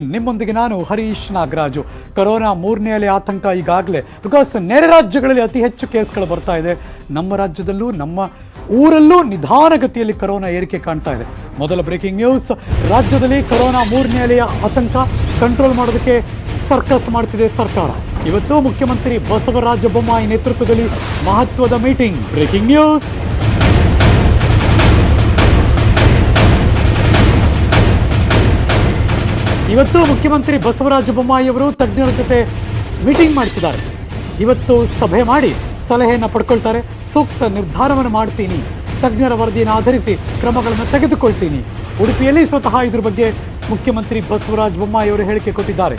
ನಿಮ್ಮೊಂದಿಗೆ ನಾನು ಹರೀಶ್ ನಾಗರಾಜು. ಕೊರೋನಾ ಮೂರನೇ ಅಲೆ ಆತಂಕ ಈಗಾಗಲೇ ಬಿಕಾಸ್ ನೆರೆ ರಾಜ್ಯಗಳಲ್ಲಿ ಅತಿ ಹೆಚ್ಚು ಕೇಸ್ಗಳು ಬರ್ತಾ ಇದೆ. ನಮ್ಮ ರಾಜ್ಯದಲ್ಲೂ ನಮ್ಮ ಊರಲ್ಲೂ ನಿಧಾನಗತಿಯಲ್ಲಿ ಕೊರೋನಾ ಏರಿಕೆ ಕಾಣ್ತಾ ಇದೆ. ಮೊದಲ ಬ್ರೇಕಿಂಗ್ ನ್ಯೂಸ್, ರಾಜ್ಯದಲ್ಲಿ ಕೊರೋನಾ ಮೂರನೇ ಅಲೆಯ ಆತಂಕ ಕಂಟ್ರೋಲ್ ಮಾಡೋದಕ್ಕೆ ಸರ್ಕಸ್ ಮಾಡ್ತಿದೆ ಸರ್ಕಾರ. ಇವತ್ತು ಮುಖ್ಯಮಂತ್ರಿ ಬಸವರಾಜ ಬೊಮ್ಮಾಯಿ ನೇತೃತ್ವದಲ್ಲಿ ಮಹತ್ವದ ಮೀಟಿಂಗ್. Breaking news. ಇವತ್ತು ಮುಖ್ಯಮಂತ್ರಿ ಬಸವರಾಜ ಬೊಮ್ಮಾಯಿ ಅವರು ತಜ್ಞರ ಜೊತೆ ಮೀಟಿಂಗ್ ಮಾಡ್ತಿದ್ದಾರೆ. ಇವತ್ತು ಸಭೆ ಮಾಡಿ ಸಲಹೆಯನ್ನು ಪಡ್ಕೊಳ್ತಾರೆ. ಸೂಕ್ತ ನಿರ್ಧಾರವನ್ನು ಮಾಡ್ತೀನಿ, ತಜ್ಞರ ವರದಿಯನ್ನು ಆಧರಿಸಿ ಕ್ರಮಗಳನ್ನು ತೆಗೆದುಕೊಳ್ತೀನಿ. ಉಡುಪಿಯಲ್ಲಿ ಸ್ವತಃ ಇದ್ರ ಬಗ್ಗೆ ಮುಖ್ಯಮಂತ್ರಿ ಬಸವರಾಜ ಬೊಮ್ಮಾಯಿ ಅವರು ಹೇಳಿಕೆ ಕೊಟ್ಟಿದ್ದಾರೆ.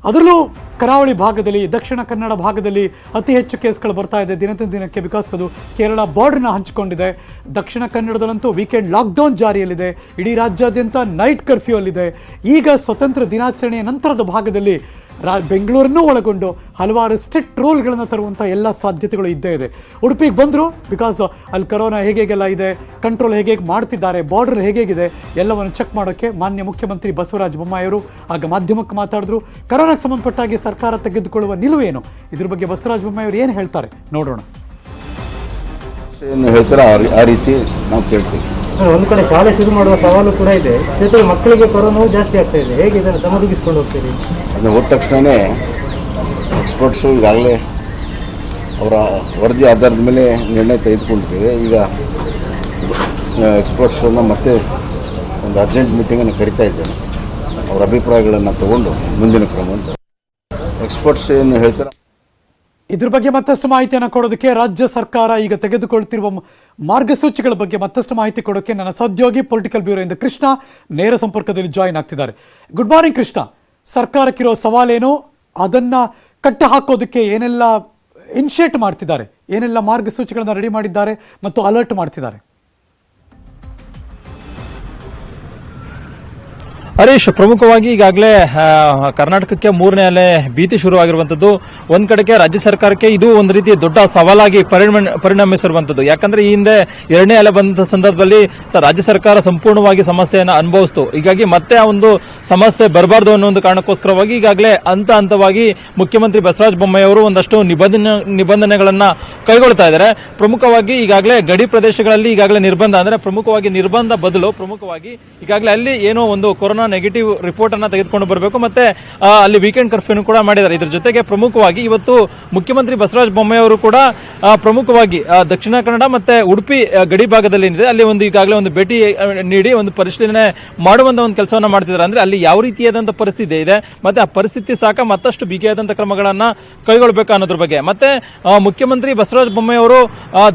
ಅದರಲ್ಲೂ ಕರಾವಳಿ ಭಾಗದಲ್ಲಿ, ದಕ್ಷಿಣ ಕನ್ನಡ ಭಾಗದಲ್ಲಿ ಅತಿ ಹೆಚ್ಚು ಕೇಸ್ಗಳು ಬರ್ತಾ ಇದೆ ದಿನದಿಂದ ದಿನಕ್ಕೆ. ಬಿಕಾಸ್ ಅದು ಕೇರಳ ಬಾರ್ಡರ್ನ ಹಂಚಿಕೊಂಡಿದೆ. ದಕ್ಷಿಣ ಕನ್ನಡದಲ್ಲಂತೂ ವೀಕೆಂಡ್ ಲಾಕ್ಡೌನ್ ಜಾರಿಯಲ್ಲಿದೆ. ಇಡೀ ರಾಜ್ಯಾದ್ಯಂತ ನೈಟ್ ಕರ್ಫ್ಯೂ ಅಲ್ಲಿದೆ. ಈಗ ಸ್ವತಂತ್ರ ದಿನಾಚರಣೆಯ ನಂತರದ ಭಾಗದಲ್ಲಿ ಬೆಂಗಳೂರನ್ನೂ ಒಳಗೊಂಡು ಹಲವಾರು ಸ್ಟ್ರಿಕ್ಟ್ ರೂಲ್ಗಳನ್ನು ತರುವಂಥ ಎಲ್ಲ ಸಾಧ್ಯತೆಗಳು ಇದ್ದೇ ಇದೆ. ಉಡುಪಿಗೆ ಬಂದರು ಬಿಕಾಸ್ ಅಲ್ಲಿ ಕರೋನಾ ಹೇಗೆಲ್ಲ ಇದೆ, ಕಂಟ್ರೋಲ್ ಹೇಗೆ ಮಾಡ್ತಿದ್ದಾರೆ, ಬಾರ್ಡರ್ ಹೇಗಿದೆ ಎಲ್ಲವನ್ನು ಚೆಕ್ ಮಾಡೋಕ್ಕೆ ಮಾನ್ಯ ಮುಖ್ಯಮಂತ್ರಿ ಬಸವರಾಜ ಬೊಮ್ಮಾಯಿ ಅವರು ಆಗ ಮಾಧ್ಯಮಕ್ಕೆ ಮಾತಾಡಿದ್ರು. ಕರೋನಾಗೆ ಸಂಬಂಧಪಟ್ಟಾಗಿ ಸರ್ಕಾರ ತೆಗೆದುಕೊಳ್ಳುವ ನಿಲುವೇನು, ಇದ್ರ ಬಗ್ಗೆ ಬಸವರಾಜ ಬೊಮ್ಮಾಯಿ ಅವರು ಏನು ಹೇಳ್ತಾರೆ ನೋಡೋಣ. ಏನು ಹೇಳ್ತಾರೆ ಆ ರೀತಿ ನಾವು ಕೇಳ್ತೀವಿ. ಒಂದು ಕಡೆ ಶಾಲೆ ಶುರು ಮಾಡುವ ಸವಾಲು ಕೂಡ ಇದೆ. ಜೊತೆಗೆ ಮಕ್ಕಳಿಗೆ ಕೊರೋನಾವು ಜಾಸ್ತಿ ಆಗ್ತಾ ಇದೆ. ಹೇಗೆ ಇದನ್ನು ಸಮರ್ಥಿಸಿಕೊಂಡು ಹೋಗ್ತೀರಿ? ಅದನ್ನ ಹೋದ ತಕ್ಷಣವೇ ಎಕ್ಸ್ಪರ್ಟ್ಸು ಈಗಾಗಲೇ ಅವರ ವರದಿ ಆಧಾರದ ಮೇಲೆ ನಿರ್ಣಯ ತೆಗೆದುಕೊಂಡಿದ್ದೇವೆ. ಈಗ ಎಕ್ಸ್ಪರ್ಟ್ಸನ್ನು ಮತ್ತೆ ಒಂದು ಅರ್ಜೆಂಟ್ ಮೀಟಿಂಗನ್ನು ಕರಿತಾ ಇದ್ದೇನೆ. ಅವರ ಅಭಿಪ್ರಾಯಗಳನ್ನು ತಗೊಂಡು ಮುಂದಿನ ಕ್ರಮ ಅಂತ ಎಕ್ಸ್ಪರ್ಟ್ಸ್ ಏನು ಹೇಳ್ತಾರೆ. ಇದ್ರ ಬಗ್ಗೆ ಮತ್ತಷ್ಟು ಮಾಹಿತಿಯನ್ನು ಕೊಡೋದಕ್ಕೆ ರಾಜ್ಯ ಸರ್ಕಾರ ಈಗ ತೆಗೆದುಕೊಳ್ತಿರುವ ಮಾರ್ಗಸೂಚಿಗಳ ಬಗ್ಗೆ ಮತ್ತಷ್ಟು ಮಾಹಿತಿ ಕೊಡೋಕ್ಕೆ ನನ್ನ ಸಹೋದ್ಯೋಗಿ ಪೊಲಿಟಿಕಲ್ ಬ್ಯೂರೋ ಇಂದ ಕೃಷ್ಣ ನೇರ ಸಂಪರ್ಕದಲ್ಲಿ ಜಾಯಿನ್ ಆಗ್ತಿದ್ದಾರೆ. Good morning Krishna. ಸರ್ಕಾರಕ್ಕಿರೋ ಸವಾಲೇನು, ಅದನ್ನು ಕಟ್ಟಿ ಹಾಕೋದಕ್ಕೆ ಏನೆಲ್ಲ ಇನಿಷಿಯೇಟ್ ಮಾಡ್ತಿದ್ದಾರೆ, ಏನೆಲ್ಲ ಮಾರ್ಗಸೂಚಿಗಳನ್ನು ರೆಡಿ ಮಾಡಿದ್ದಾರೆ ಮತ್ತು ಅಲರ್ಟ್ ಮಾಡ್ತಿದ್ದಾರೆ? ಹರೀಶ್, ಪ್ರಮುಖವಾಗಿ ಈಗಾಗಲೇ ಕರ್ನಾಟಕಕ್ಕೆ ಮೂರನೇ ಅಲೆ ಭೀತಿ ಶುರುವಾಗಿರುವಂತದ್ದು. ಒಂದ್ ಕಡೆಗೆ ರಾಜ್ಯ ಸರ್ಕಾರಕ್ಕೆ ಇದು ಒಂದು ರೀತಿ ದೊಡ್ಡ ಸವಾಲಾಗಿ ಪರಿಣಮಿಸಿರುವಂತದ್ದು. ಯಾಕಂದ್ರೆ ಈ ಹಿಂದೆ ಎರಡನೇ ಅಲೆ ಬಂದ ಸಂದರ್ಭದಲ್ಲಿ ರಾಜ್ಯ ಸರ್ಕಾರ ಸಂಪೂರ್ಣವಾಗಿ ಸಮಸ್ಯೆಯನ್ನು ಅನುಭವಿಸಿತು. ಹೀಗಾಗಿ ಮತ್ತೆ ಆ ಒಂದು ಸಮಸ್ಯೆ ಬರಬಾರ್ದು ಅನ್ನೋ ಒಂದು ಕಾರಣಕ್ಕೋಸ್ಕರವಾಗಿ ಈಗಾಗಲೇ ಹಂತವಾಗಿ ಮುಖ್ಯಮಂತ್ರಿ ಬಸವರಾಜ ಬೊಮ್ಮಾಯಿ ಅವರು ಒಂದಷ್ಟು ನಿಬಂಧನೆಗಳನ್ನ ಕೈಗೊಳ್ತಾ ಇದ್ದಾರೆ. ಪ್ರಮುಖವಾಗಿ ಈಗಾಗಲೇ ಗಡಿ ಪ್ರದೇಶಗಳಲ್ಲಿ ಈಗಾಗಲೇ ನಿರ್ಬಂಧ, ಅಂದ್ರೆ ಪ್ರಮುಖವಾಗಿ ನಿರ್ಬಂಧ ಬದಲು ಪ್ರಮುಖವಾಗಿ ಈಗಾಗಲೇ ಅಲ್ಲಿ ಏನೋ ಒಂದು ಕೊರೋನಾ ನೆಗೆಟಿವ್ ರಿಪೋರ್ಟ್ ಅನ್ನ ತೆಗೆದುಕೊಂಡು ಬರಬೇಕು. ಮತ್ತೆ ಅಲ್ಲಿ ವೀಕೆಂಡ್ ಕರ್ಫ್ಯೂ ಕೂಡ ಮಾಡಿದ್ದಾರೆ. ಇದ್ರ ಜೊತೆಗೆ ಪ್ರಮುಖವಾಗಿ ಇವತ್ತು ಮುಖ್ಯಮಂತ್ರಿ ಬಸವರಾಜ ಬೊಮ್ಮಾಯಿ ಅವರು ಕೂಡ ಪ್ರಮುಖವಾಗಿ ದಕ್ಷಿಣ ಕನ್ನಡ ಮತ್ತೆ ಉಡುಪಿ ಗಡಿ ಭಾಗದಲ್ಲಿ ಏನಿದೆ ಅಲ್ಲಿ ಒಂದು ಈಗಾಗಲೇ ಒಂದು ಭೇಟಿ ನೀಡಿ ಒಂದು ಪರಿಶೀಲನೆ ಮಾಡುವಂತ ಒಂದು ಕೆಲಸವನ್ನ ಮಾಡ್ತಿದ್ದಾರೆ. ಅಂದ್ರೆ ಅಲ್ಲಿ ಯಾವ ರೀತಿಯಾದಂತಹ ಪರಿಸ್ಥಿತಿ ಇದೆ, ಮತ್ತೆ ಆ ಪರಿಸ್ಥಿತಿ ಸಾಕ ಮತ್ತಷ್ಟು ಬಿಗಿಯಾದಂತಹ ಕ್ರಮಗಳನ್ನ ಕೈಗೊಳ್ಳಬೇಕು ಅನ್ನೋದ್ರ ಬಗ್ಗೆ. ಮತ್ತೆ ಮುಖ್ಯಮಂತ್ರಿ ಬಸವರಾಜ ಬೊಮ್ಮಾಯಿ ಅವರು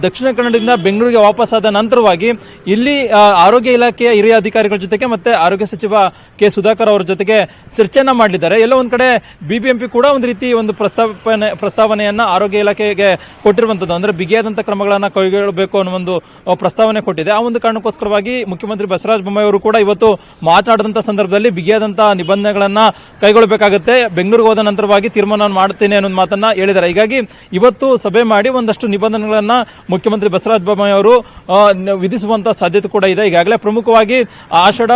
ದಕ್ಷಿಣ ಕನ್ನಡದಿಂದ ಬೆಂಗಳೂರಿಗೆ ವಾಪಸ್ಸಾದ ನಂತರವಾಗಿ ಇಲ್ಲಿ ಆರೋಗ್ಯ ಇಲಾಖೆಯ ಹಿರಿಯ ಅಧಿಕಾರಿಗಳ ಜೊತೆಗೆ ಮತ್ತೆ ಆರೋಗ್ಯ ಸಚಿವ ಕೆ ಸುಧಾಕರ್ ಅವರ ಜೊತೆಗೆ ಚರ್ಚೆಯನ್ನ ಮಾಡಲಿದ್ದಾರೆ. ಎಲ್ಲ ಒಂದ್ ಕಡೆ ಬಿಬಿಎಂಪಿ ಕೂಡ ಒಂದು ರೀತಿ ಒಂದು ಪ್ರಸ್ತಾವನೆಯನ್ನ ಆರೋಗ್ಯ ಇಲಾಖೆಗೆ ಕೊಟ್ಟಿರುವಂತದ್ದು. ಅಂದ್ರೆ ಬಿಗಿಯಾದಂತಹ ಕ್ರಮಗಳನ್ನ ಕೈಗೊಳ್ಳಬೇಕು ಅನ್ನೋ ಒಂದು ಪ್ರಸ್ತಾವನೆ ಕೊಟ್ಟಿದೆ. ಆ ಒಂದು ಕಾರಣಕ್ಕೋಸ್ಕರವಾಗಿ ಮುಖ್ಯಮಂತ್ರಿ ಬಸವರಾಜ ಬೊಮ್ಮಾಯಿ ಅವರು ಕೂಡ ಇವತ್ತು ಮಾತನಾಡಿದಂತಹ ಸಂದರ್ಭದಲ್ಲಿ ಬಿಗಿಯಾದಂತಹ ನಿಬಂಧನೆಗಳನ್ನ ಕೈಗೊಳ್ಳಬೇಕಾಗುತ್ತೆ, ಬೆಂಗಳೂರಿಗೆ ಹೋದ ನಂತರವಾಗಿ ತೀರ್ಮಾನ ಮಾಡ್ತೇನೆ ಅನ್ನೋ ಮಾತನ್ನ ಹೇಳಿದ್ದಾರೆ. ಹೀಗಾಗಿ ಇವತ್ತು ಸಭೆ ಮಾಡಿ ಒಂದಷ್ಟು ನಿಬಂಧನೆಗಳನ್ನ ಮುಖ್ಯಮಂತ್ರಿ ಬಸವರಾಜ ಬೊಮ್ಮಾಯಿ ಅವರು ವಿಧಿಸುವಂತಹ ಸಾಧ್ಯತೆ ಕೂಡ ಇದೆ. ಈಗಾಗಲೇ ಪ್ರಮುಖವಾಗಿ ಆಷಾಢ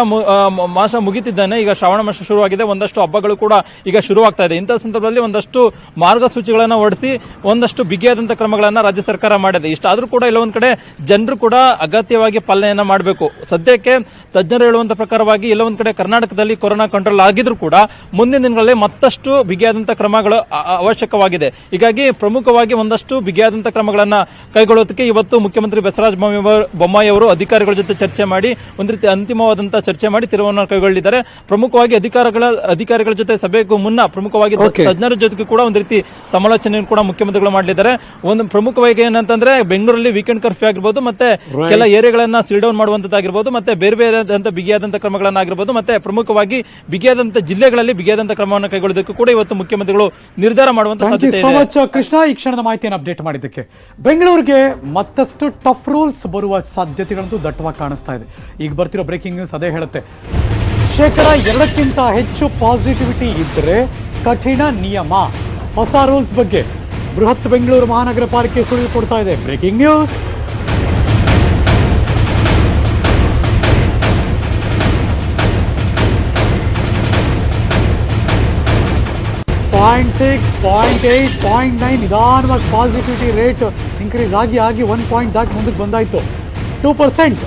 ಮಾಸ ಮುಗಿತಿದ್ದಾನೆ, ಈಗ ಶ್ರಾವಣ ಮಾಸ ಶುರುವಾಗಿದೆ, ಒಂದಷ್ಟು ಹಬ್ಬಗಳು ಕೂಡ ಈಗ ಶುರುವಾಗ್ತಾ ಇದೆ. ಇಂತಹ ಸಂದರ್ಭದಲ್ಲಿ ಒಂದಷ್ಟು ಮಾರ್ಗಸೂಚಿಗಳನ್ನು ಹೊರಡಿಸಿ ಒಂದಷ್ಟು ಬಿಗಿಯಾದಂತಹ ಕ್ರಮಗಳನ್ನ ರಾಜ್ಯ ಸರ್ಕಾರ ಮಾಡಿದೆ. ಇಷ್ಟಾದ್ರೂ ಕೂಡ ಇಲ್ಲ ಒಂದ್ ಕಡೆ ಜನರು ಕೂಡ ಅಗತ್ಯವಾಗಿ ಪಾಲನೆಯನ್ನ ಮಾಡಬೇಕು. ಸದ್ಯಕ್ಕೆ ತಜ್ಞರು ಹೇಳುವಂತ ಪ್ರಕಾರವಾಗಿ ಎಲ್ಲ ಒಂದ್ ಕಡೆ ಕರ್ನಾಟಕದಲ್ಲಿ ಕೊರೋನಾ ಕಂಟ್ರೋಲ್ ಆಗಿದ್ರು ಕೂಡ ಮುಂದಿನ ದಿನಗಳಲ್ಲಿ ಮತ್ತಷ್ಟು ಬಿಗಿಯಾದಂತಹ ಕ್ರಮಗಳು ಅವಶ್ಯಕವಾಗಿದೆ. ಹೀಗಾಗಿ ಪ್ರಮುಖವಾಗಿ ಒಂದಷ್ಟು ಬಿಗಿಯಾದಂತಹ ಕ್ರಮಗಳನ್ನ ಕೈಗೊಳ್ಳೋದಕ್ಕೆ ಇವತ್ತು ಮುಖ್ಯಮಂತ್ರಿ ಬಸವರಾಜ ಬೊಮ್ಮಾಯಿ ಅವರು ಅಧಿಕಾರಿಗಳ ಜೊತೆ ಚರ್ಚೆ ಮಾಡಿ ಒಂದು ರೀತಿ ಅಂತಿಮವಾದಂತಹ ಚರ್ಚೆ ಮಾಡಿ ತೀರ್ಮಾನ ಕೈಗೊಳ್ಳಿದ್ದಾರೆ. ಪ್ರಮುಖವಾಗಿ ಅಧಿಕಾರಿಗಳ ಜೊತೆ ಸಭೆಗೂ ಮುನ್ನ ಪ್ರಮುಖವಾಗಿ ತಜ್ಞರ ಜೊತೆಗೆ ಕೂಡ ಒಂದು ರೀತಿ ಸಮಾಲೋಚನೆಯನ್ನು ಕೂಡ ಮುಖ್ಯಮಂತ್ರಿಗಳು ಮಾಡಲಿದ್ದಾರೆ. ಒಂದು ಪ್ರಮುಖವಾಗಿ ಏನಂತಂದ್ರೆ ಬೆಂಗಳೂರಲ್ಲಿ ವೀಕೆಂಡ್ ಕರ್ಫ್ಯೂ ಆಗಿರ್ಬೋದು, ಮತ್ತೆ ಕೆಲ ಏರಿಯಾಗಳನ್ನ ಸೀಲ್ ಡೌನ್ ಮಾಡುವಂತದ್ದಾಗಿರ್ಬೋದು, ಮತ್ತೆ ಬೇರೆ ಬಿಗಿಯಾದಂತಹ ಕ್ರಮಗಳನ್ನಾಗಿರ್ಬೋದು, ಮತ್ತೆ ಪ್ರಮುಖವಾಗಿ ಬಿಗಿಯಾದಂತಹ ಜಿಲ್ಲೆಗಳಲ್ಲಿ ಬಿಗಿಯಾದಂತಹ ಕ್ರಮವನ್ನು ಕೈಗೊಳ್ಳೋದಕ್ಕೂ ಕೂಡ ಇವತ್ತು ಮುಖ್ಯಮಂತ್ರಿಗಳು ನಿರ್ಧಾರ ಮಾಡುವಂತಹ ಸಾಧ್ಯತೆ ಇದೆ. ಕೃಷ್ಣ, ಈ ಕ್ಷಣದ ಮಾಹಿತಿಯನ್ನು ಅಪ್ಡೇಟ್ ಮಾಡಿದ್ದಕ್ಕೆ. ಬೆಂಗಳೂರಿಗೆ ಮತ್ತಷ್ಟು ಟಫ್ ರೂಲ್ಸ್ ಬರುವ ಸಾಧ್ಯತೆಗಳಂತೂ ದಟ್ಟವಾಗಿ ಕಾಣಿಸ್ತಾ ಇದೆ. ಈಗ ಬರ್ತಿರೋ ಬ್ರೇಕಿಂಗ್ ನ್ಯೂಸ್ ಅದೇ ಹೇಳುತ್ತೆ. 2% ಹೆಚ್ಚು ಪಾಸಿಟಿವಿಟಿ ಇದ್ದರೆ ಕಠಿಣ ನಿಯಮ. ಹೊಸ ರೂಲ್ಸ್ ಬಗ್ಗೆ ಬೃಹತ್ ಬೆಂಗಳೂರು ಮಹಾನಗರ ಪಾಲಿಕೆ ಸುಳಿವು ಕೊಡ್ತಾ ಇದೆ. Breaking news. 0.6, 0.8, 0.9 ನಿಧಾನವಾಗಿ ಪಾಸಿಟಿವಿಟಿ ರೇಟ್ ಇನ್ಕ್ರೀಸ್ ಆಗಿ 1 ಪಾಯಿಂಟ್ ದಾಟಿ ಮುಂದಕ್ಕೆ ಬಂದಾಯಿತು. 2%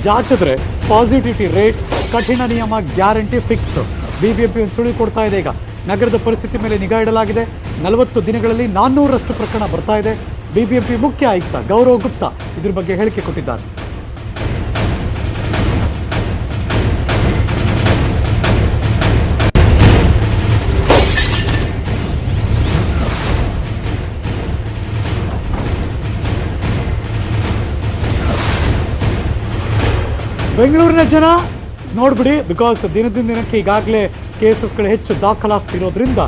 ದಾಟಿದ್ರೆ ಪಾಸಿಟಿವಿಟಿ ರೇಟ್ ಕಠಿಣ ನಿಯಮ, ಗ್ಯಾರಂಟಿ ಫಿಕ್ಸ್. BBMP ಒಂದು ಸುಳಿವು ಕೊಡ್ತಾ ಇದೆ. ಈಗ ನಗರದ ಪರಿಸ್ಥಿತಿ ಮೇಲೆ ನಿಗಾ ಇಡಲಾಗಿದೆ. 40 ದಿನಗಳಲ್ಲಿ 400ರಷ್ಟು ಪ್ರಕರಣ ಬರ್ತಾ ಇದೆ. BBMP ಮುಖ್ಯ ಆಯುಕ್ತ ಗೌರವ್ ಗುಪ್ತಾ ಇದ್ರ ಬಗ್ಗೆ ಹೇಳಿಕೆ ಕೊಟ್ಟಿದ್ದಾರೆ. ಬೆಂಗಳೂರಿನ ಜನ ನೋಡ್ಬಿಡಿ, ಬಿಕಾಸ್ ದಿನದಿಂದ ದಿನಕ್ಕೆ ಈಗಾಗಲೇ ಕೇಸಸ್ಗಳು ಹೆಚ್ಚು ದಾಖಲಾಗ್ತಿರೋದ್ರಿಂದ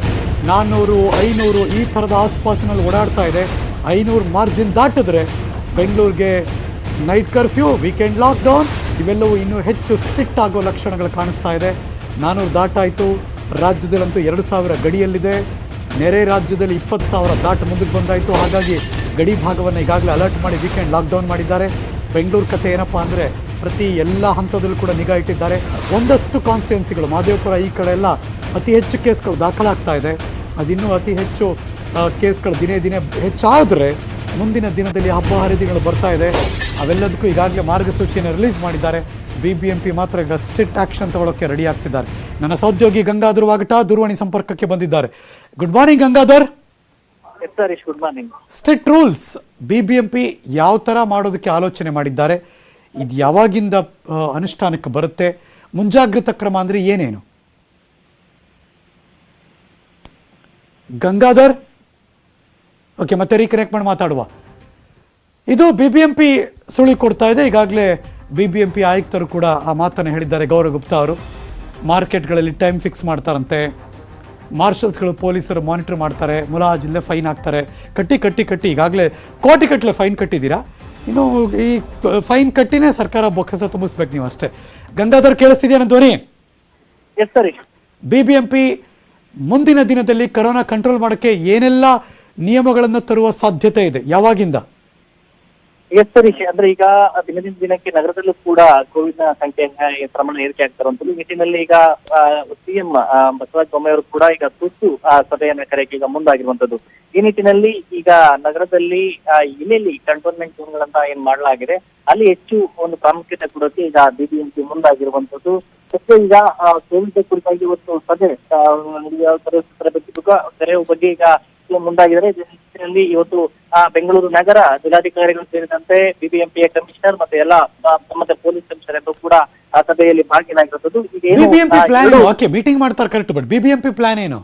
400, 500 ಈ ಥರದ ಆಸ್ಪಾಸಿನಲ್ಲಿ ಓಡಾಡ್ತಾ ಇದೆ. 500 ಮಾರ್ಜಿನ್ ದಾಟಿದ್ರೆ ಬೆಂಗಳೂರಿಗೆ ನೈಟ್ ಕರ್ಫ್ಯೂ, ವೀಕೆಂಡ್ ಲಾಕ್ಡೌನ್ ಇವೆಲ್ಲವೂ ಇನ್ನೂ ಹೆಚ್ಚು ಸ್ಟ್ರಿಕ್ಟ್ ಆಗೋ ಲಕ್ಷಣಗಳು ಕಾಣಿಸ್ತಾ ಇದೆ. 400 ದಾಟಾಯಿತು. ರಾಜ್ಯದಲ್ಲಂತೂ 2000 ಗಡಿಯಲ್ಲಿದೆ. ನೆರೆ ರಾಜ್ಯದಲ್ಲಿ 20,000 ದಾಟ ಮುಂದಕ್ಕೆ ಬಂದಾಯಿತು. ಹಾಗಾಗಿ ಗಡಿ ಭಾಗವನ್ನು ಈಗಾಗಲೇ ಅಲರ್ಟ್ ಮಾಡಿ ವೀಕೆಂಡ್ ಲಾಕ್ಡೌನ್ ಮಾಡಿದ್ದಾರೆ. ಬೆಂಗಳೂರು ಕತೆ ಏನಪ್ಪ ಅಂದರೆ ಪ್ರತಿ ಎಲ್ಲ ಹಂತದಲ್ಲೂ ಕೂಡ ನಿಗಾ ಇಟ್ಟಿದ್ದಾರೆ. ಒಂದಷ್ಟು ಕಾನ್ಸ್ಟಿಟ್ಯುನ್ಸಿಗಳು ಮಹದೇವಪುರ ಈ ಕಡೆ ಎಲ್ಲ ಅತಿ ಹೆಚ್ಚು ಕೇಸ್ಗಳು ದಾಖಲಾಗ್ತಾ ಇದೆ. ಅದಿನ್ನೂ ಅತಿ ಹೆಚ್ಚು ಕೇಸ್ಗಳು ದಿನೇ ದಿನೇ ಹೆಚ್ಚಾದರೆ ಮುಂದಿನ ದಿನದಲ್ಲಿ ಹಬ್ಬ ಹರಿದಿನಗಳು ಬರ್ತಾ ಇದೆ. ಅವೆಲ್ಲದಕ್ಕೂ ಈಗಾಗಲೇ ಮಾರ್ಗಸೂಚಿಯನ್ನು ರಿಲೀಸ್ ಮಾಡಿದ್ದಾರೆ. BBMP ಮಾತ್ರ ಈಗ ಸ್ಟ್ರಿಕ್ಟ್ ಆ್ಯಕ್ಷನ್ ತಗೊಳ್ಳೋಕ್ಕೆ ರೆಡಿ ಆಗ್ತಿದ್ದಾರೆ. ನನ್ನ ಸಹೋದ್ಯೋಗಿ ಗಂಗಾಧರ್ ವಾಗಟ ದೂರವಾಣಿ ಸಂಪರ್ಕಕ್ಕೆ ಬಂದಿದ್ದಾರೆ. Good morning Gangadhar. Good morning. Strict rules BBMP ಯಾವ ಥರ ಮಾಡೋದಕ್ಕೆ ಆಲೋಚನೆ ಮಾಡಿದ್ದಾರೆ? ಇದು ಯಾವಾಗಿಂದ ಅನುಷ್ಠಾನಕ್ಕೆ ಬರುತ್ತೆ? ಮುಂಜಾಗ್ರತಾ ಕ್ರಮ ಅಂದರೆ ಏನೇನು? ಗಂಗಾಧರ್, ಓಕೆ, ಮತ್ತೆ ರೀಕನೆಕ್ಟ್ ಮಾಡಿ ಮಾತಾಡುವ. ಇದು BBMP ಸುಳಿ ಕೊಡ್ತಾ ಇದೆ. ಈಗಾಗಲೇ BBMP ಆಯುಕ್ತರು ಕೂಡ ಆ ಮಾತನ್ನು ಹೇಳಿದ್ದಾರೆ. ಗೌರವ್ ಗುಪ್ತಾ ಅವರು ಮಾರ್ಕೆಟ್ಗಳಲ್ಲಿ ಟೈಮ್ ಫಿಕ್ಸ್ ಮಾಡ್ತಾರಂತೆ. ಮಾರ್ಷಲ್ಸ್ಗಳು ಪೊಲೀಸರು ಮಾನಿಟರ್ ಮಾಡ್ತಾರೆ. ಮುಲಾಜಿಲ್ಲದೆ ಫೈನ್ ಹಾಕ್ತಾರೆ. ಕಟ್ಟಿ ಈಗಾಗಲೇ ಕೋಟಿಗಟ್ಟಲೆ ಫೈನ್ ಕಟ್ಟಿದ್ದೀರಾ. ಇನ್ನು ಈ ಫೈನ್ ಕಟ್ಟಿನೇ ಸರ್ಕಾರ ಬೊಕ್ಕಸ ತುಂಬಿಸ್ಬೇಕು ನೀವು ಅಷ್ಟೇ. ಗಂಗಾಧರ್, ಕೇಳಿಸ್ತಿದೆಯಾ ನನ್ನ ಧ್ವನಿ? BBMP ಮುಂದಿನ ದಿನದಲ್ಲಿ ಕರೋನಾ ಕಂಟ್ರೋಲ್ ಮಾಡೋಕ್ಕೆ ಏನೆಲ್ಲ ನಿಯಮಗಳನ್ನು ತರುವ ಸಾಧ್ಯತೆ ಇದೆ? ಯಾವಾಗಿಂದ? ಅಂದ್ರೆ ಈಗ ದಿನದಿಂದ ದಿನಕ್ಕೆ ನಗರದಲ್ಲೂ ಕೂಡ ಕೋವಿಡ್ ನ ಸಂಖ್ಯೆ ಪ್ರಮಾಣ ಏರಿಕೆ ಆಗ್ತಾರಂತಲೂ ನಿಟ್ಟಿನಲ್ಲಿ ಈಗ CM ಬಸವರಾಜ ಬೊಮ್ಮಾಯಿ ಅವರು ಕೂಡ ಈಗ ತುರ್ತು ಸಭೆಯನ್ನ ಕರೆಯಕ್ಕೆ ಈಗ ಮುಂದಾಗಿರುವಂತದ್ದು. ಈ ನಿಟ್ಟಿನಲ್ಲಿ ಈಗ ನಗರದಲ್ಲಿ ಎಲ್ಲೆಲ್ಲಿ ಕಂಟೋನ್ಮೆಂಟ್ ಝೋನ್ಗಳಂತ ಏನ್ ಮಾಡಲಾಗಿದೆ ಅಲ್ಲಿ ಹೆಚ್ಚು ಒಂದು ಪ್ರಾಮುಖ್ಯತೆ ಕೊಡೋಕೆ ಈಗ BBMP ಮುಂದಾಗಿರುವಂತದ್ದು. ಮತ್ತೆ ಈಗ ಕೋವಿಡ್ ಕುರಿತಾಗಿ ಇವತ್ತು ಸಭೆ ತೆರೆಯುವ ಬಗ್ಗೆ ಈಗ ಮುಂದಾಗಿದ್ದಾರೆ. ನಿಟ್ಟಿನಲ್ಲಿ ಇವತ್ತು ಬೆಂಗಳೂರು ನಗರ ಜಿಲ್ಲಾಧಿಕಾರಿಗಳು ಸೇರಿದಂತೆ BBMP ಕಮಿಷನರ್ ಮತ್ತೆ ಎಲ್ಲ ಮತ್ತೆ ಪೊಲೀಸ್ ಕಮಿಷನರ್ ಎಂದು ಕೂಡ ಆ ಸಭೆಯಲ್ಲಿ ಭಾಗಿಯಾಗಿರುತ್ತದೆ. BBMP ಪ್ಲಾನ್ ಓಕೆ, ಮೀಟಿಂಗ್ ಮಾಡ್ತಾರೆ ಕರೆಕ್ಟ್, ಬಟ್ BBMP ಪ್ಲಾನ್ ಏನು?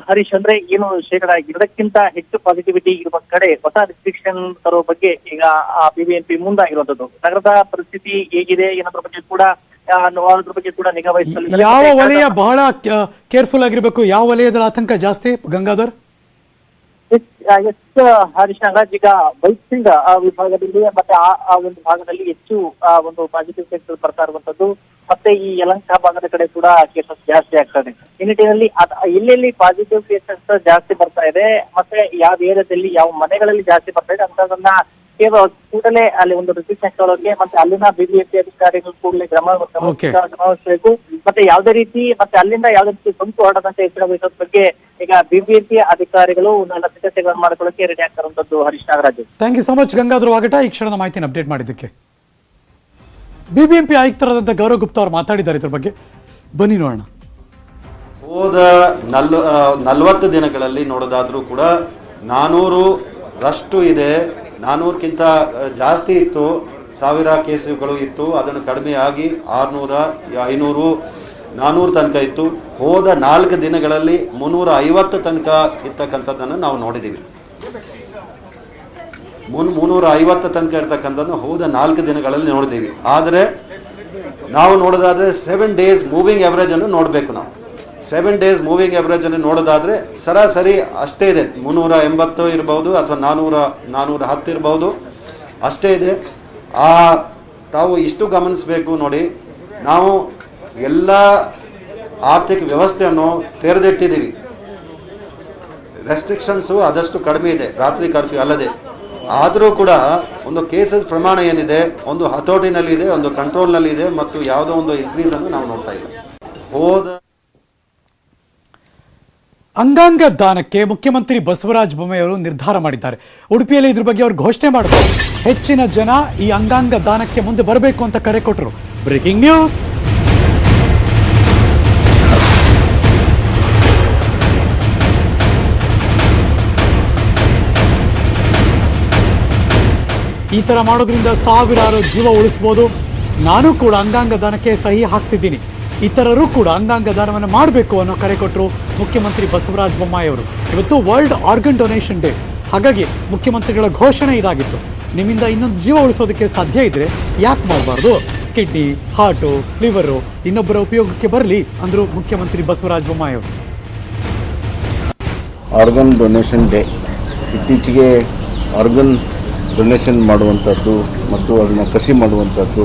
ಹರೀಶ್, ಅಂದ್ರೆ ಏನು 2% ಹೆಚ್ಚು ಪಾಸಿಟಿವಿಟಿ ಇರುವ ಕಡೆ ಹೊಸ ರಿಸ್ಟ್ರಿಕ್ಷನ್ ತರುವ ಬಗ್ಗೆ ಈಗ BBMP ಮುಂದಾಗಿರುವಂತದ್ದು. ನಗರದ ಪರಿಸ್ಥಿತಿ ಹೇಗಿದೆ ಏನಾದ್ರ ಬಗ್ಗೆ ಕೂಡ ನಿಗಾ ವಹಿಸಲು ಯಾವ ವಲಯ ಬಹಳ ಕೇರ್ಫುಲ್ ಆಗಿರ್ಬೇಕು? ಯಾವ ವಲಯದ ಆತಂಕ ಜಾಸ್ತಿ ಗಂಗಾಧರ್? ಹರೀಶ್ ನಾಗರಾಜ್, ಈಗ ಬೈಕ್ಫೀಲ್ಡ್ ವಿಭಾಗದಲ್ಲಿ ಮತ್ತೆ ಆ ಒಂದು ಭಾಗದಲ್ಲಿ ಹೆಚ್ಚು ಒಂದು ಪಾಸಿಟಿವ್ ಕೇಸ್ಗಳು ಬರ್ತಾ ಇರುವಂತದ್ದು. ಮತ್ತೆ ಈ ಯಲಹಂಕ ಭಾಗದ ಕಡೆ ಕೂಡ ಕೇಸಸ್ ಜಾಸ್ತಿ ಆಗ್ತದೆ. ಈ ನಿಟ್ಟಿನಲ್ಲಿ ಎಲ್ಲೆಲ್ಲಿ ಪಾಸಿಟಿವ್ ಕೇಸಸ್ ಜಾಸ್ತಿ ಬರ್ತಾ ಇದೆ ಮತ್ತೆ ಯಾವ ಏರಿಯಾದಲ್ಲಿ ಯಾವ ಮನೆಗಳಲ್ಲಿ ಜಾಸ್ತಿ ಬರ್ತಾ ಇದೆ ಅಂತದನ್ನ ಕೂಡಲೇ ಅಲ್ಲಿ ಒಂದು ರಿಸ್ಟ್ರಿಕ್ಷನ್ ತಗೊಳ್ಳೋಕೆ ಮತ್ತೆ ಅಲ್ಲಿನ BBMP ಅಧಿಕಾರಿಗಳು ಕೂಡಲೇ ಗಮನಿಸಬೇಕು. ಮತ್ತೆ ಯಾವುದೇ ರೀತಿ ಮತ್ತೆ ಅಲ್ಲಿಂದ ಯಾವುದೇ ರೀತಿ ಸೋಂಕು ಹರಡದಂತೆ ಎಚ್ಚರ ವಹಿಸೋದ್ರ ಬಗ್ಗೆ ಈಗ BBMP ಅಧಿಕಾರಿಗಳು ಎಲ್ಲ ಸಿದ್ಧತೆಗಳನ್ನು ಮಾಡ್ಕೊಳ್ಳೋಕೆ ರೆಡಿ ಆಗ್ತಾರಂತದ್ದು. Harish Nagaraj, thank you so much Gangadhar ವಾಗಟ ಈ ಕ್ಷಣದ ಮಾಹಿತಿಯನ್ನು ಅಪ್ಡೇಟ್ ಮಾಡಿದ್ದಕ್ಕೆ. BBMP ಆಯುಕ್ತರಾದಂಥ ಗೌರವ್ ಗುಪ್ತಾ ಅವರು ಮಾತಾಡಿದ್ದಾರೆ ಇದ್ರ ಬಗ್ಗೆ, ಬನ್ನಿ ನೋಡೋಣ. ಹೋದ 40 ದಿನಗಳಲ್ಲಿ ನೋಡೋದಾದ್ರೂ ಕೂಡ 400ರಷ್ಟು ಇದೆ. 400ಕ್ಕಿಂತ ಜಾಸ್ತಿ ಇತ್ತು, 1000 ಕೇಸುಗಳು ಇತ್ತು. ಅದನ್ನು ಕಡಿಮೆ ಆಗಿ 600, 500, 400 ತನಕ ಇತ್ತು. ಹೋದ 4 ದಿನಗಳಲ್ಲಿ 350 ತನಕ ಇರ್ತಕ್ಕಂಥದ್ದನ್ನು ನಾವು ನೋಡಿದ್ದೀವಿ. 350 ತನಕ ಇರ್ತಕ್ಕಂಥದ್ದನ್ನು ಹೋದ 4 ದಿನಗಳಲ್ಲಿ ನೋಡಿದ್ದೀವಿ. ಆದರೆ ನಾವು ನೋಡೋದಾದರೆ 7 ಡೇಸ್ ಮೂವಿಂಗ್ ಎವರೇಜ್ ಅನ್ನು ನೋಡಬೇಕು. ನಾವು 7 ಡೇಸ್ ಮೂವಿಂಗ್ ಎವರೇಜ್ ಅನ್ನು ನೋಡೋದಾದರೆ ಸರಾಸರಿ ಅಷ್ಟೇ ಇದೆ. 380 ಇರ್ಬೋದು ಅಥವಾ 410 ಇರ್ಬೋದು, ಅಷ್ಟೇ ಇದೆ. ತಾವು ಇಷ್ಟು ಗಮನಿಸಬೇಕು ನೋಡಿ, ನಾವು ಎಲ್ಲ ಆರ್ಥಿಕ ವ್ಯವಸ್ಥೆಯನ್ನು ತೆರೆದಿಟ್ಟಿದ್ದೀವಿ. ರೆಸ್ಟ್ರಿಕ್ಷನ್ಸು ಆದಷ್ಟು ಕಡಿಮೆ ಇದೆ, ರಾತ್ರಿ ಕರ್ಫ್ಯೂ ಅಲ್ಲದೆ. ಆದರೂ ಕೂಡ ಒಂದು ಕೇಸಸ್ ಪ್ರಮಾಣ ಏನಿದೆ, ಒಂದು ಹತೋಟಿನಲ್ಲಿದೆ, ಒಂದು ಕಂಟ್ರೋಲ್ನಲ್ಲಿದೆ ಮತ್ತು ಯಾವುದೋ ಒಂದು ಇನ್ಕ್ರೀಸನ್ನು ನಾವು ನೋಡ್ತಾ ಇಲ್ಲ. ಅಂಗಾಂಗ ದಾನಕ್ಕೆ ಮುಖ್ಯಮಂತ್ರಿ ಬಸವರಾಜ ಬೊಮ್ಮಾಯಿ ಅವರು ನಿರ್ಧಾರ ಮಾಡಿದ್ದಾರೆ. ಉಡುಪಿಯಲ್ಲಿ ಇದ್ರ ಬಗ್ಗೆ ಅವರು ಘೋಷಣೆ ಮಾಡಿದ್ರು. ಹೆಚ್ಚಿನ ಜನ ಈ ಅಂಗಾಂಗ ದಾನಕ್ಕೆ ಮುಂದೆ ಬರಬೇಕು ಅಂತ ಕರೆ ಕೊಟ್ಟರು. Breaking news. ಈ ತರ ಮಾಡೋದ್ರಿಂದ ಸಾವಿರಾರು ಜೀವ ಉಳಿಸಬಹುದು. ನಾನು ಕೂಡ ಅಂಗಾಂಗ ದಾನಕ್ಕೆ ಸಹಿ ಹಾಕ್ತಿದ್ದೀನಿ. ಇತರರು ಕೂಡ ಅಂಗಾಂಗ ದಾನವನ್ನು ಮಾಡಬೇಕು ಅನ್ನೋ ಕರೆ ಕೊಟ್ಟರು ಮುಖ್ಯಮಂತ್ರಿ ಬಸವರಾಜ ಬೊಮ್ಮಾಯಿ ಅವರು. ಇವತ್ತು ವರ್ಲ್ಡ್ ಆರ್ಗನ್ ಡೊನೇಷನ್ ಡೇ. ಹಾಗಾಗಿ ಮುಖ್ಯಮಂತ್ರಿಗಳ ಘೋಷಣೆ ಇದಾಗಿತ್ತು. ನಿಮ್ಮಿಂದ ಇನ್ನೊಂದು ಜೀವ ಉಳಿಸೋದಕ್ಕೆ ಸಾಧ್ಯ ಇದ್ರೆ ಯಾಕೆ ಮಾಡಬಾರ್ದು? ಕಿಡ್ನಿ, ಹಾರ್ಟು, ಲಿವರು ಇನ್ನೊಬ್ಬರ ಉಪಯೋಗಕ್ಕೆ ಬರಲಿ ಅಂದರು ಮುಖ್ಯಮಂತ್ರಿ ಬಸವರಾಜ ಬೊಮ್ಮಾಯಿ ಅವರು. Organ donation day. ಇತ್ತೀಚೆಗೆ ಆರ್ಗನ್ ಡೊನೇಷನ್ ಮಾಡುವಂಥದ್ದು ಮತ್ತು ಅದನ್ನು ಕಸಿ ಮಾಡುವಂಥದ್ದು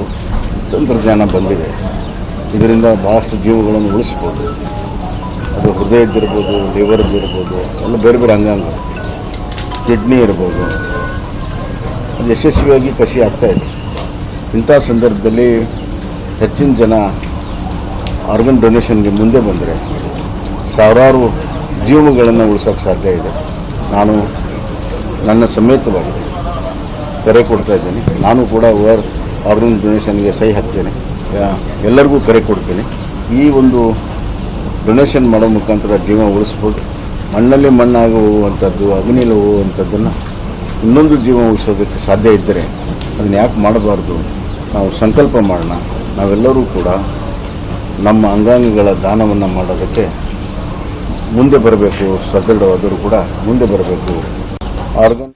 ತಂತ್ರಜ್ಞಾನ ಬಂದಿದೆ. ಇದರಿಂದ ಭಾಳಷ್ಟು ಜೀವಗಳನ್ನು ಉಳಿಸ್ಬೋದು. ಅದು ಹೃದಯದ್ದಿರ್ಬೋದು, ಲಿವರ್ದಿರ್ಬೋದು, ಎಲ್ಲ ಬೇರೆ ಬೇರೆ ಅಂಗಾಂಗ, ಕಿಡ್ನಿ ಇರ್ಬೋದು. ಅದು ಯಶಸ್ವಿಯಾಗಿ ಕಸಿ ಆಗ್ತಾಯಿದೆ. ಇಂಥ ಸಂದರ್ಭದಲ್ಲಿ ಹೆಚ್ಚಿನ ಜನ ಆರ್ಗನ್ ಡೊನೇಷನ್ಗೆ ಮುಂದೆ ಬಂದರೆ ಸಾವಿರಾರು ಜೀವಗಳನ್ನು ಉಳಿಸೋಕ್ಕೆ ಸಾಧ್ಯ ಇದೆ. ನಾನು ನನ್ನ ಸಮೇತವಾಗಿ ಕರೆ ಕೊಡ್ತಾ ಇದ್ದೇನೆ. ನಾನು ಕೂಡ ಆರ್ಗನ್ ಡೊನೇಷನ್ಗೆ ಸಹಿ ಹಾಕ್ತೇನೆ. ಎಲ್ಲರಿಗೂ ಕರೆ ಕೊಡ್ತೀನಿ. ಈ ಒಂದು ಡೊನೇಷನ್ ಮಾಡೋ ಮುಖಾಂತರ ಜೀವ ಉಳಿಸ್ಬೋದು. ಮಣ್ಣಲ್ಲಿ ಮಣ್ಣಾಗಿ ಹೋಗುವಂಥದ್ದು, ಅಗ್ನಿಯಲ್ಲಿ ಹೋಗುವಂಥದ್ದನ್ನು ಇನ್ನೊಂದು ಜೀವ ಉಳಿಸೋದಕ್ಕೆ ಸಾಧ್ಯ ಇದ್ದರೆ ಅದನ್ನು ಯಾಕೆ ಮಾಡಬಾರ್ದು? ನಾವು ಸಂಕಲ್ಪ ಮಾಡೋಣ. ನಾವೆಲ್ಲರೂ ಕೂಡ ನಮ್ಮ ಅಂಗಾಂಗಗಳ ದಾನವನ್ನು ಮಾಡೋದಕ್ಕೆ ಮುಂದೆ ಬರಬೇಕು. ಸದೃಢವಾದರೂ ಕೂಡ ಮುಂದೆ ಬರಬೇಕು. ಆರ್ಗನ್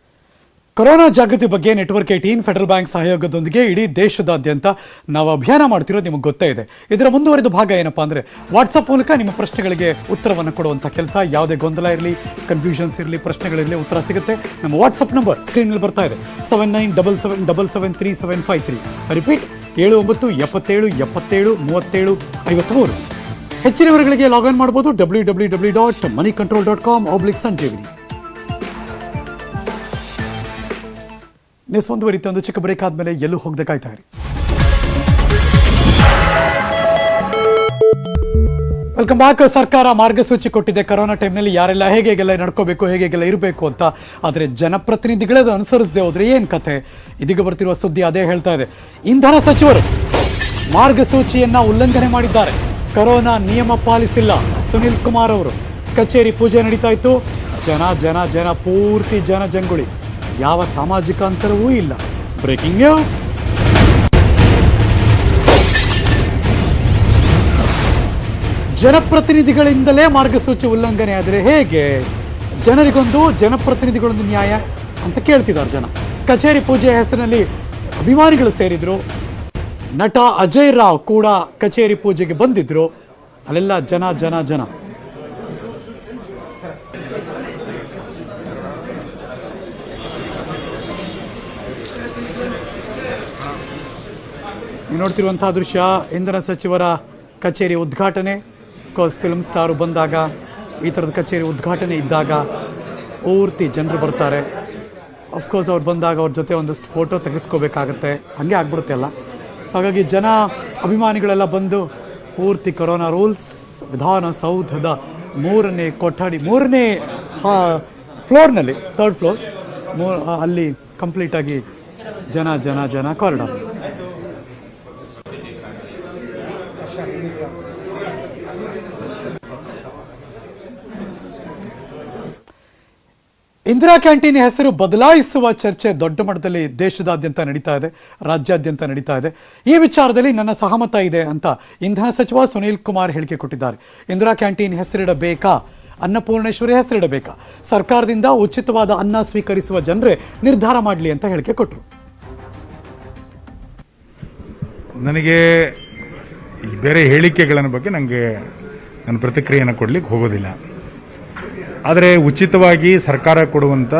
ಕೊರೋನಾ ಜಾಗೃತಿ ಬಗ್ಗೆ ನೆಟ್ವರ್ಕ್ 18 ಫೆಡರಲ್ ಬ್ಯಾಂಕ್ ಸಹಯೋಗದೊಂದಿಗೆ ಇಡೀ ದೇಶದಾದ್ಯಂತ ನಾವು ಅಭಿಯಾನ ಮಾಡ್ತಿರೋದು ನಿಮಗೆ ಗೊತ್ತೇ ಇದೆ. ಇದರ ಮುಂದುವರೆದ ಭಾಗ ಏನಪ್ಪಾ ಅಂದರೆ ವಾಟ್ಸಪ್ ಮೂಲಕ ನಿಮ್ಮ ಪ್ರಶ್ನೆಗಳಿಗೆ ಉತ್ತರವನ್ನು ಕೊಡುವಂಥ ಕೆಲಸ. ಯಾವುದೇ ಗೊಂದಲ ಇರಲಿ, ಕನ್ಫ್ಯೂಷನ್ಸ್ ಇರಲಿ, ಪ್ರಶ್ನೆಗಳಿರಲಿ, ಉತ್ತರ ಸಿಗುತ್ತೆ. ನಮ್ಮ ವಾಟ್ಸಪ್ ನಂಬರ್ ಸ್ಕ್ರೀನಲ್ಲಿ ಬರ್ತಾ ಇದೆ 7977773753. ರಿಪೀಟ್ 7977773753. ಹೆಚ್ಚಿನ ವಿವರಗಳಿಗೆ ಲಾಗಿನ್ ಮಾಡಬಹುದು www.moneycontrol.com/ಸಂಜೀವಿನಿ. ನ್ಯೂಸ್ ಮುಂದುವರಿತ ಒಂದು ಚಿಕ್ಕ ಬ್ರೇಕ್ ಆದಮೇಲೆ ಎಲ್ಲೂ ಹೋಗದೆ ಕಾಯ್ತಾ ಇರಿ. Welcome back. ಸರ್ಕಾರ ಮಾರ್ಗಸೂಚಿ ಕೊಟ್ಟಿದೆ ಕೊರೋನಾ ಟೈಮ್ನಲ್ಲಿ ಯಾರೆಲ್ಲ ಹೇಗೆಲ್ಲ ನಡ್ಕೋಬೇಕು, ಹೇಗೆಲ್ಲ ಇರಬೇಕು ಅಂತ. ಆದರೆ ಜನಪ್ರತಿನಿಧಿಗಳೇ ಅದು ಅನುಸರಿಸದೆ ಹೋದ್ರೆ ಏನು ಕತೆ? ಇದೀಗ ಬರ್ತಿರುವ ಸುದ್ದಿ ಅದೇ ಹೇಳ್ತಾ ಇದೆ. ಇಂಧನ ಸಚಿವರು ಮಾರ್ಗಸೂಚಿಯನ್ನ ಉಲ್ಲಂಘನೆ ಮಾಡಿದ್ದಾರೆ. ಕೊರೋನಾ ನಿಯಮ ಪಾಲಿಸಿಲ್ಲ. ಸುನೀಲ್ ಕುಮಾರ್ ಅವರು ಕಚೇರಿ ಪೂಜೆ ನಡೀತಾ ಇತ್ತು. ಜನ ಪೂರ್ತಿ ಜಂಗುಳಿ. ಯಾವ ಸಾಮಾಜಿಕ ಅಂತರವೂ ಇಲ್ಲ. Breaking news. ಜನಪ್ರತಿನಿಧಿಗಳಿಂದಲೇ ಮಾರ್ಗಸೂಚಿ ಉಲ್ಲಂಘನೆ ಆದರೆ ಹೇಗೆ? ಜನಪ್ರತಿನಿಧಿಗಳೊಂದು ನ್ಯಾಯ ಅಂತ ಕೇಳ್ತಿದ್ದಾರೆ ಜನ. ಕಚೇರಿ ಪೂಜೆ ಹೆಸರಿನಲ್ಲಿ ಅಭಿಮಾನಿಗಳು ಸೇರಿದ್ರು. ನಟ ಅಜಯ್ ರಾವ್ ಕೂಡ ಕಚೇರಿ ಪೂಜೆಗೆ ಬಂದಿದ್ರು. ಅಲ್ಲೆಲ್ಲ ಜನ. ನೀವು ನೋಡ್ತಿರುವಂತಹ ದೃಶ್ಯ ಇಂಧನ ಸಚಿವರ ಕಚೇರಿ ಉದ್ಘಾಟನೆ. ಅಫ್ಕೋರ್ಸ್ ಫಿಲ್ಮ್ ಸ್ಟಾರು ಬಂದಾಗ, ಈ ಥರದ ಕಚೇರಿ ಉದ್ಘಾಟನೆ ಇದ್ದಾಗ ಪೂರ್ತಿ ಜನರು ಬರ್ತಾರೆ. ಅಫ್ಕೋರ್ಸ್ ಅವ್ರು ಬಂದಾಗ ಅವ್ರ ಜೊತೆ ಒಂದಷ್ಟು ಫೋಟೋ ತೆಗೆಸ್ಕೋಬೇಕಾಗತ್ತೆ. ಹಾಗೆ ಆಗ್ಬಿಡುತ್ತೆ ಎಲ್ಲ. ಸೊ ಹಾಗಾಗಿ ಅಭಿಮಾನಿಗಳೆಲ್ಲ ಬಂದು ಪೂರ್ತಿ ಕೊರೋನಾ ರೂಲ್ಸ್. ವಿಧಾನಸೌಧದ 3ನೇ ಕೊಠಡಿ, 3ನೇ ಫ್ಲೋರ್ನಲ್ಲಿ, 3rd ಫ್ಲೋರ್ ಅಲ್ಲಿ ಕಂಪ್ಲೀಟಾಗಿ ಜನ ಕಾರಿಡಾರ್. ಇಂದಿರಾ ಕ್ಯಾಂಟೀನ್ ಹೆಸರು ಬದಲಾಯಿಸುವ ಚರ್ಚೆ ದೊಡ್ಡ ಮಟ್ಟದಲ್ಲಿ ದೇಶದಾದ್ಯಂತ ನಡೀತಾ ಇದೆ, ರಾಜ್ಯಾದ್ಯಂತ ನಡೀತಾ ಇದೆ. ಈ ವಿಚಾರದಲ್ಲಿ ನನ್ನ ಸಹಮತ ಇದೆ ಅಂತ ಇಂಧನ ಸಚಿವ ಸುನೀಲ್ ಕುಮಾರ್ ಹೇಳಿಕೆ ಕೊಟ್ಟಿದ್ದಾರೆ. ಇಂದಿರಾ ಕ್ಯಾಂಟೀನ್ ಹೆಸರಿಡಬೇಕಾ, ಅನ್ನಪೂರ್ಣೇಶ್ವರಿ ಹೆಸರಿಡಬೇಕಾ? ಸರ್ಕಾರದಿಂದ ಉಚಿತವಾದ ಅನ್ನ ಸ್ವೀಕರಿಸುವ ಜನರೇ ನಿರ್ಧಾರ ಮಾಡಲಿ ಅಂತ ಹೇಳಿಕೆ ಕೊಟ್ಟರು. ನನಗೆ ಬೇರೆ ಹೇಳಿಕೆಗಳ ಬಗ್ಗೆ ನನಗೆ ನನ್ನ ಪ್ರತಿಕ್ರಿಯೆಯನ್ನು ಕೊಡಲಿಕ್ಕೆ ಹೋಗೋದಿಲ್ಲ. ಆದರೆ ಉಚಿತವಾಗಿ ಸರ್ಕಾರ ಕೊಡುವಂಥ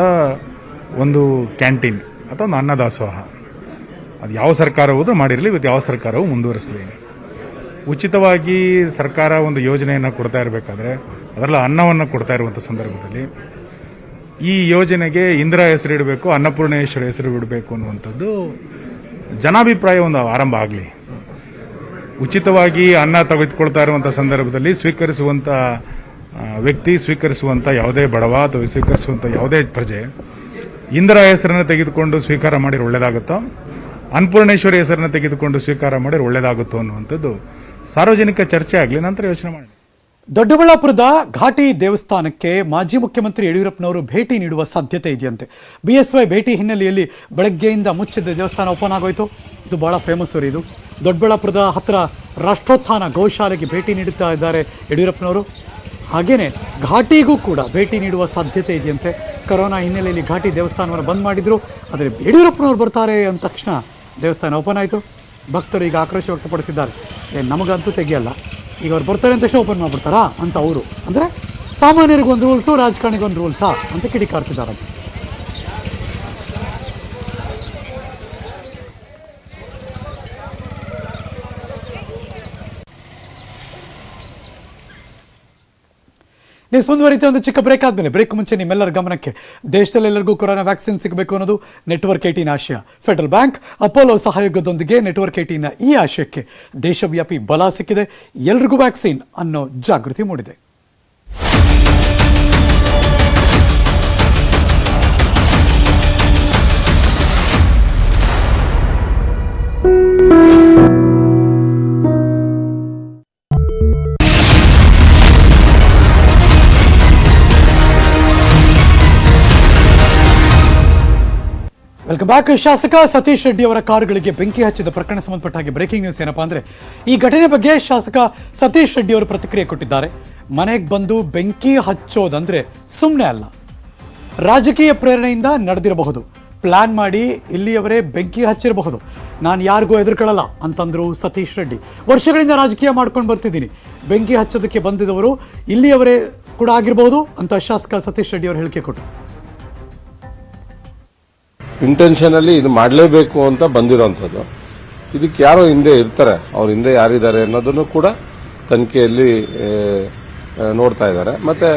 ಒಂದು ಕ್ಯಾಂಟೀನ್ ಅಥವಾ ಒಂದು ಅನ್ನದಾಸೋಹ, ಅದು ಯಾವ ಸರ್ಕಾರವೂ ಮಾಡಿರಲಿ, ಇವತ್ತು ಯಾವ ಸರ್ಕಾರವೂ ಮುಂದುವರಿಸಲಿ. ಉಚಿತವಾಗಿ ಸರ್ಕಾರ ಒಂದು ಯೋಜನೆಯನ್ನು ಕೊಡ್ತಾ ಇರಬೇಕಾದ್ರೆ ಅದರಲ್ಲಿ ಅನ್ನವನ್ನು ಕೊಡ್ತಾ ಇರುವಂಥ ಸಂದರ್ಭದಲ್ಲಿ ಈ ಯೋಜನೆಗೆ ಇಂದಿರಾ ಹೆಸರಿಡಬೇಕು, ಅನ್ನಪೂರ್ಣೇಶ್ವರಿ ಹೆಸರು ಬಿಡಬೇಕು ಅನ್ನುವಂಥದ್ದು ಜನಾಭಿಪ್ರಾಯ ಒಂದು ಆರಂಭ ಆಗಲಿ. ಉಚಿತವಾಗಿ ಅನ್ನ ತೆಗೆದುಕೊಳ್ತಾ ಇರುವಂಥ ಸಂದರ್ಭದಲ್ಲಿ ಸ್ವೀಕರಿಸುವಂಥ ವ್ಯಕ್ತಿ ಸ್ವೀಕರಿಸುವಂಥ ಯಾವುದೇ ಬಡವ ಅಥವಾ ಸ್ವೀಕರಿಸುವಂಥ ಯಾವುದೇ ಪ್ರಜೆ ಇಂದಿರ ಹೆಸರನ್ನು ತೆಗೆದುಕೊಂಡು ಸ್ವೀಕಾರ ಮಾಡಿದ್ರೆ ಒಳ್ಳೇದಾಗುತ್ತೋ, ಅನ್ನಪೂರ್ಣೇಶ್ವರಿ ಹೆಸರನ್ನು ತೆಗೆದುಕೊಂಡು ಸ್ವೀಕಾರ ಮಾಡಿದ್ರೆ ಒಳ್ಳೇದಾಗುತ್ತೋ ಅನ್ನುವಂಥದ್ದು ಸಾರ್ವಜನಿಕ ಚರ್ಚೆ ಆಗಲಿ, ನಂತರ ಯೋಚನೆ ಮಾಡಿ. ದೊಡ್ಡಬಳ್ಳಾಪುರದ ಘಾಟಿ ದೇವಸ್ಥಾನಕ್ಕೆ ಮಾಜಿ ಮುಖ್ಯಮಂತ್ರಿ ಯಡಿಯೂರಪ್ಪನವರು ಭೇಟಿ ನೀಡುವ ಸಾಧ್ಯತೆ ಇದೆಯಂತೆ. BSY ಭೇಟಿ ಹಿನ್ನೆಲೆಯಲ್ಲಿ ಬೆಳಗ್ಗೆಯಿಂದ ಮುಚ್ಚಿದ್ದ ದೇವಸ್ಥಾನ ಓಪನ್ ಆಗೋಯ್ತು. ಇದು ಬಹಳ ಫೇಮಸ್ ಇದು. ದೊಡ್ಡಬಳ್ಳಾಪುರದ ಹತ್ತಿರ ರಾಷ್ಟ್ರೋತ್ಥಾನ ಗೋಶಾಲೆಗೆ ಭೇಟಿ ನೀಡುತ್ತಾ ಇದ್ದಾರೆ ಯಡಿಯೂರಪ್ಪನವರು. ಹಾಗೇನೆ ಘಾಟಿಗೂ ಕೂಡ ಭೇಟಿ ನೀಡುವ ಸಾಧ್ಯತೆ ಇದೆಯಂತೆ. ಕೊರೋನಾ ಹಿನ್ನೆಲೆಯಲ್ಲಿ ಘಾಟಿ ದೇವಸ್ಥಾನವನ್ನು ಬಂದ್ ಮಾಡಿದ್ರು, ಆದರೆ ಯಡಿಯೂರಪ್ಪನವರು ಬರ್ತಾರೆ ಅಂದ ತಕ್ಷಣ ದೇವಸ್ಥಾನ ಓಪನ್ ಆಯಿತು. ಭಕ್ತರು ಈಗ ಆಕ್ರೋಶ ವ್ಯಕ್ತಪಡಿಸಿದ್ದಾರೆ. ನಮಗಂತೂ ತೆಗಿಯಲ್ಲ, ಈಗ ಅವ್ರು ಬರ್ತಾರೆ ಅಂದ ತಕ್ಷಣ ಓಪನ್ ಮಾಡಿಬಿಡ್ತಾರಾ ಅಂತ ಅವರು. ಅಂದರೆ ಸಾಮಾನ್ಯರಿಗೊಂದು ರೂಲ್ಸು, ರಾಜಕಾರಣಿಗೊಂದು ರೂಲ್ಸಾ ಅಂತ ಕಿಡಿಕಾರ್ತಿದ್ದಾರೆ. ನೀವು ಮುಂದುವರಿತ ಒಂದು ಚಿಕ್ಕ ಬ್ರೇಕ್ ಆದಮೇಲೆ, ಬ್ರೇಕ್ ಮುಂಚೆ ನಿಮ್ಮೆಲ್ಲರ ಗಮನಕ್ಕೆ, ದೇಶದಲ್ಲಿ ಎಲ್ಲರಿಗೂ ಕೊರೋನಾ ವ್ಯಾಕ್ಸಿನ್ ಸಿಗಬೇಕು ಅನ್ನೋದು ನೆಟ್ವರ್ಕ್ 18 ಆಶಯ. ಫೆಡರಲ್ ಬ್ಯಾಂಕ್, ಅಪೋಲೋ ಸಹಯೋಗದೊಂದಿಗೆ ನೆಟ್ವರ್ಕ್ 18ನ ಈ ಆಶಯಕ್ಕೆ ದೇಶವ್ಯಾಪಿ ಬಲ ಸಿಕ್ಕಿದೆ. ಎಲ್ರಿಗೂ ವ್ಯಾಕ್ಸಿನ್ ಅನ್ನೋ ಜಾಗೃತಿ ಮೂಡಿದೆ. Welcome back. ಶಾಸಕ ಸತೀಶ್ ರೆಡ್ಡಿ ಅವರ ಕಾರುಗಳಿಗೆ ಬೆಂಕಿ ಹಚ್ಚಿದ ಪ್ರಕರಣ ಸಂಬಂಧಪಟ್ಟ ಹಾಗೆ ಬ್ರೇಕಿಂಗ್ ನ್ಯೂಸ್ ಏನಪ್ಪಾ ಅಂದ್ರೆ, ಈ ಘಟನೆ ಬಗ್ಗೆ ಶಾಸಕ ಸತೀಶ್ ರೆಡ್ಡಿ ಅವರು ಪ್ರತಿಕ್ರಿಯೆ ಕೊಟ್ಟಿದ್ದಾರೆ. ಮನೆಗೆ ಬಂದು ಬೆಂಕಿ ಹಚ್ಚೋದಂದ್ರೆ ಸುಮ್ಮನೆ ಅಲ್ಲ, ರಾಜಕೀಯ ಪ್ರೇರಣೆಯಿಂದ ನಡೆದಿರಬಹುದು, ಪ್ಲಾನ್ ಮಾಡಿ ಇಲ್ಲಿಯವರೇ ಬೆಂಕಿ ಹಚ್ಚಿರಬಹುದು. ನಾನು ಯಾರಿಗೂ ಹೆದರ್ಕೊಳ್ಳಲ್ಲ ಅಂತಂದ್ರು ಸತೀಶ್ ರೆಡ್ಡಿ. ವರ್ಷಗಳಿಂದ ರಾಜಕೀಯ ಮಾಡ್ಕೊಂಡು ಬರ್ತಿದ್ದೀನಿ, ಬೆಂಕಿ ಹಚ್ಚೋದಕ್ಕೆ ಬಂದಿದ್ದವರು ಇಲ್ಲಿಯವರೇ ಕೂಡ ಆಗಿರಬಹುದು ಅಂತ ಶಾಸಕ ಸತೀಶ್ ರೆಡ್ಡಿ ಅವರು ಹೇಳಿಕೆ ಕೊಟ್ಟರು. ಇಂಟೆನ್ಷನಲ್ಲಿ ಇದು ಮಾಡಲೇಬೇಕು ಅಂತ ಬಂದಿರೋಂಥದ್ದು. ಇದಕ್ಕೆ ಯಾರೋ ಹಿಂದೆ ಇರ್ತಾರೆ, ಅವ್ರ ಹಿಂದೆ ಯಾರಿದ್ದಾರೆ ಅನ್ನೋದನ್ನು ಕೂಡ ತನಿಖೆಯಲ್ಲಿ ನೋಡ್ತಾ ಇದ್ದಾರೆ. ಮತ್ತೆ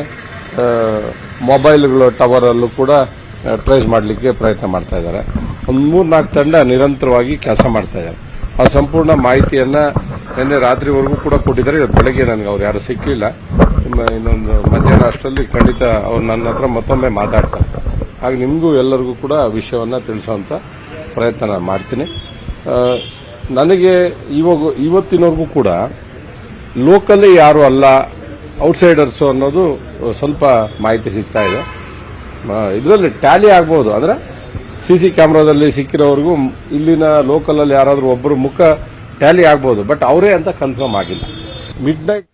ಮೊಬೈಲ್ಗಳು ಟವರಲ್ಲೂ ಕೂಡ ಟ್ರೇಸ್ ಮಾಡಲಿಕ್ಕೆ ಪ್ರಯತ್ನ ಮಾಡ್ತಾ ಇದ್ದಾರೆ. ಒಂದು 3-4 ತಂಡ ನಿರಂತರವಾಗಿ ಕೆಲಸ ಮಾಡ್ತಾ ಇದ್ದಾರೆ. ಆ ಸಂಪೂರ್ಣ ಮಾಹಿತಿಯನ್ನ ನಿನ್ನೆ ರಾತ್ರಿವರೆಗೂ ಕೂಡ ಕೊಟ್ಟಿದ್ದಾರೆ. ಇವತ್ತು ಬೆಳಗ್ಗೆ ನನಗೆ ಅವ್ರು ಯಾರು ಸಿಕ್ಕಲಿಲ್ಲ. ಇನ್ನೊಂದು ಮಧ್ಯಾಹ್ನ ಅಷ್ಟರಲ್ಲಿ ಖಂಡಿತ ಅವ್ರು ನನ್ನ ಹತ್ರ ಮತ್ತೊಮ್ಮೆ ಮಾತಾಡ್ತಾರೆ. ಹಾಗೆ ನಿಮಗೂ ಎಲ್ಲರಿಗೂ ಕೂಡ ವಿಷಯವನ್ನು ತಿಳಿಸುವಂಥ ಪ್ರಯತ್ನ ನಾನು ಮಾಡ್ತೀನಿ. ನನಗೆ ಇವತ್ತಿನವರೆಗೂ ಕೂಡ ಲೋಕಲ್ಲಿ ಯಾರು ಅಲ್ಲ, ಔಟ್ಸೈಡರ್ಸು ಅನ್ನೋದು ಸ್ವಲ್ಪ ಮಾಹಿತಿ ಸಿಗ್ತಾ ಇದೆ. ಇದರಲ್ಲಿ ಟ್ಯಾಲಿ ಆಗ್ಬೋದು, ಅಂದರೆ CC ಕ್ಯಾಮ್ರಾದಲ್ಲಿ ಸಿಕ್ಕಿರೋವರೆಗೂ ಇಲ್ಲಿನ ಲೋಕಲಲ್ಲಿ ಯಾರಾದರೂ ಒಬ್ಬರು ಮುಖ ಟ್ಯಾಲಿ ಆಗ್ಬೋದು, ಬಟ್ ಅವರೇ ಅಂತ ಕನ್ಫರ್ಮ್ ಆಗಿಲ್ಲ. ಮಿಡ್ನೈಟ್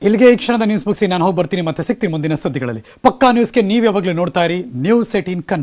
ಇಲ್ಲಿಗೆ ಈ ಕ್ಷಣದ ನ್ಯೂಸ್ ಮುಗಿಸಿ ನಾನು ಹೋಗಿ ಬರ್ತೀನಿ. ಮತ್ತೆ ಸಿಗ್ತೀನಿ ಮುಂದಿನ ಸುದ್ದಿಗಳಲ್ಲಿ. ಪಕ್ಕಾ ನ್ಯೂಸ್ಗೆ ನೀವು ಯಾವಾಗಲೂ ನೋಡ್ತಾ ಇರಿ ನ್ಯೂಸ್ 18 ಕನ್ನಡ.